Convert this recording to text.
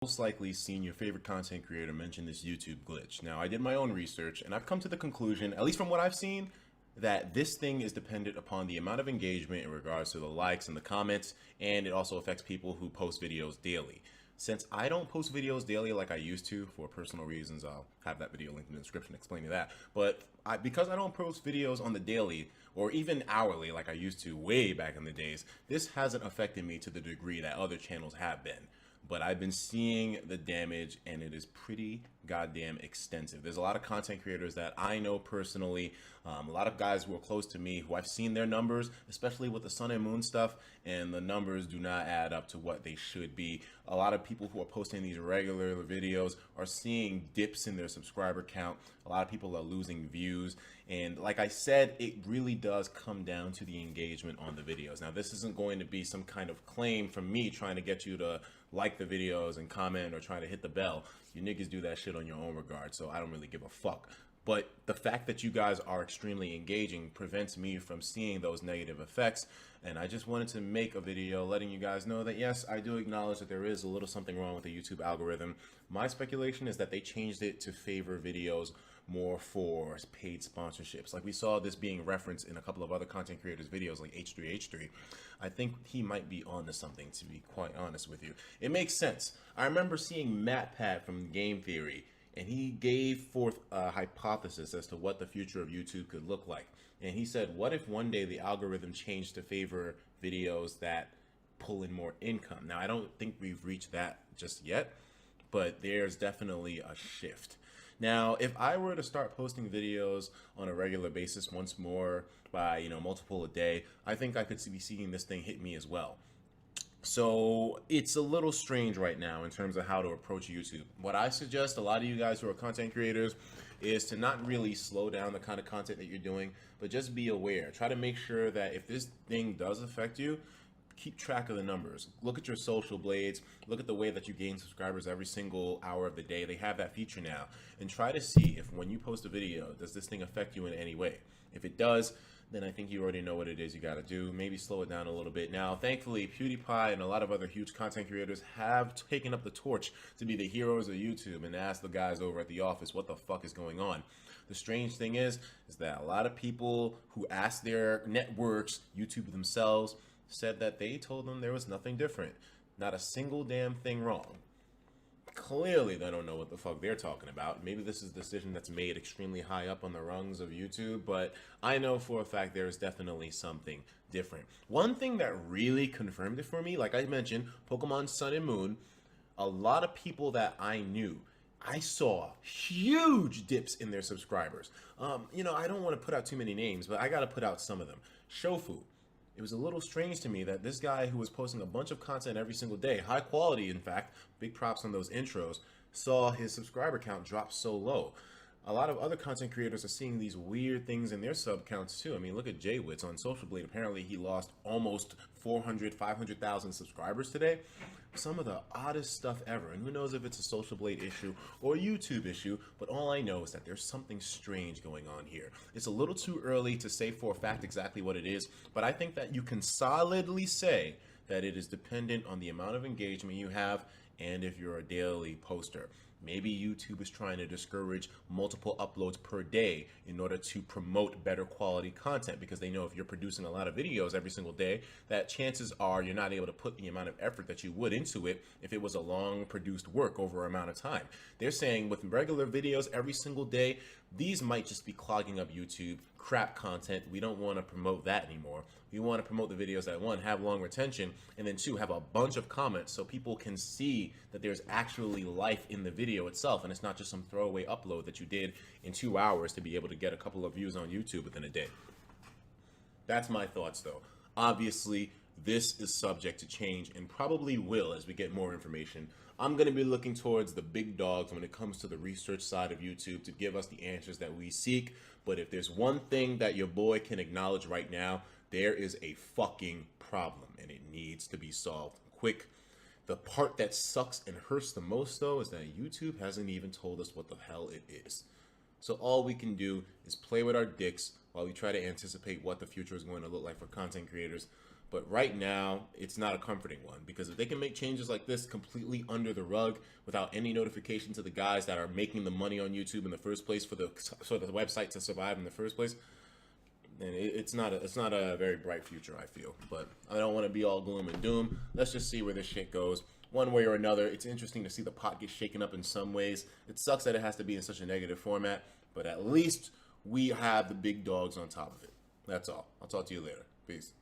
Most likely seen your favorite content creator mention this YouTube glitch. Now, I did my own research and I've come to the conclusion, at least from what I've seen, that this thing is dependent upon the amount of engagement in regards to the likes and the comments, and it also affects people who post videos daily. Since I don't post videos daily like I used to for personal reasons, I'll have that video linked in the description explaining that. But because I don't post videos on the daily or even hourly like I used to way back in the days, this hasn't affected me to the degree that other channels have been. But I've been seeing the damage and it is pretty goddamn extensive. There's a lot of content creators that I know personally, a lot of guys who are close to me who I've seen their numbers, especially with the sun and moon stuff, and the numbers do not add up to what they should be. A lot of people who are posting these regular videos are seeing dips in their subscriber count. A lot of people are losing views. And like I said, it really does come down to the engagement on the videos. Now, this isn't going to be some kind of claim from me trying to get you to like the videos and comment or trying to hit the bell. You niggas do that shit on your own regard, so I don't really give a fuck. But the fact that you guys are extremely engaging prevents me from seeing those negative effects. And I just wanted to make a video letting you guys know that yes, I do acknowledge that there is a little something wrong with the YouTube algorithm. My speculation is that they changed it to favor videos more for paid sponsorships. Like we saw this being referenced in a couple of other content creators' videos like H3H3. I think he might be onto something, to be quite honest with you. It makes sense. I remember seeing MatPat from Game Theory, and he gave forth a hypothesis as to what the future of YouTube could look like. And he said, what if one day the algorithm changed to favor videos that pull in more income? Now, I don't think we've reached that just yet, but there's definitely a shift. Now, if I were to start posting videos on a regular basis once more by, multiple a day, I think I could be seeing this thing hit me as well. So it's a little strange right now in terms of how to approach YouTube. What I suggest a lot of you guys who are content creators is to not really slow down the kind of content that you're doing, but just be aware. Try to make sure that if this thing does affect you, keep track of the numbers. Look at your social blades. Look at the way that you gain subscribers every single hour of the day. They have that feature now. And try to see if when you post a video, does this thing affect you in any way? If it does, then I think you already know what it is you got to do. Maybe slow it down a little bit. Now, thankfully, PewDiePie and a lot of other huge content creators have taken up the torch to be the heroes of YouTube and ask the guys over at the office what the fuck is going on. The strange thing is that a lot of people who asked their networks, YouTube themselves, said that they told them there was nothing different. Not a single damn thing wrong. Clearly, they don't know what the fuck they're talking about. Maybe this is a decision that's made extremely high up on the rungs of YouTube, but I know for a fact there is definitely something different. One thing that really confirmed it for me, like I mentioned, Pokemon Sun and Moon, a lot of people that I knew, I saw huge dips in their subscribers. I don't want to put out too many names, but I got to put out some of them. Shofu. It was a little strange to me that this guy who was posting a bunch of content every single day, high quality in fact, big props on those intros, saw his subscriber count drop so low. A lot of other content creators are seeing these weird things in their sub counts too. I mean, look at Jaywitz on Social Blade. Apparently he lost almost 400, 500,000 subscribers today. Some of the oddest stuff ever. And who knows if it's a Social Blade issue or a YouTube issue, but all I know is that there's something strange going on here. It's a little too early to say for a fact exactly what it is, but I think that you can solidly say that it is dependent on the amount of engagement you have and if you're a daily poster. Maybe YouTube is trying to discourage multiple uploads per day in order to promote better quality content, because they know if you're producing a lot of videos every single day, that chances are you're not able to put the amount of effort that you would into it if it was a long produced work over an amount of time. They're saying with regular videos every single day, these might just be clogging up YouTube, crap content. We don't want to promote that anymore. We want to promote the videos that, one, have long retention, and then two, have a bunch of comments so people can see that there's actually life in the video itself, and it's not just some throwaway upload that you did in 2 hours to be able to get a couple of views on YouTube within a day. That's my thoughts though. Obviously, this is subject to change and probably will as we get more information. I'm going to be looking towards the big dogs when it comes to the research side of YouTube to give us the answers that we seek. But if there's one thing that your boy can acknowledge right now, there is a fucking problem and it needs to be solved quick. The part that sucks and hurts the most though is that YouTube hasn't even told us what the hell it is. So all we can do is play with our dicks while we try to anticipate what the future is going to look like for content creators. But right now, it's not a comforting one, because if they can make changes like this completely under the rug without any notification to the guys that are making the money on YouTube in the first place for the website to survive in the first place, then it's not a very bright future, I feel. But I don't want to be all gloom and doom. Let's just see where this shit goes. One way or another, it's interesting to see the pot get shaken up in some ways. It sucks that it has to be in such a negative format, but at least we have the big dogs on top of it. That's all. I'll talk to you later. Peace.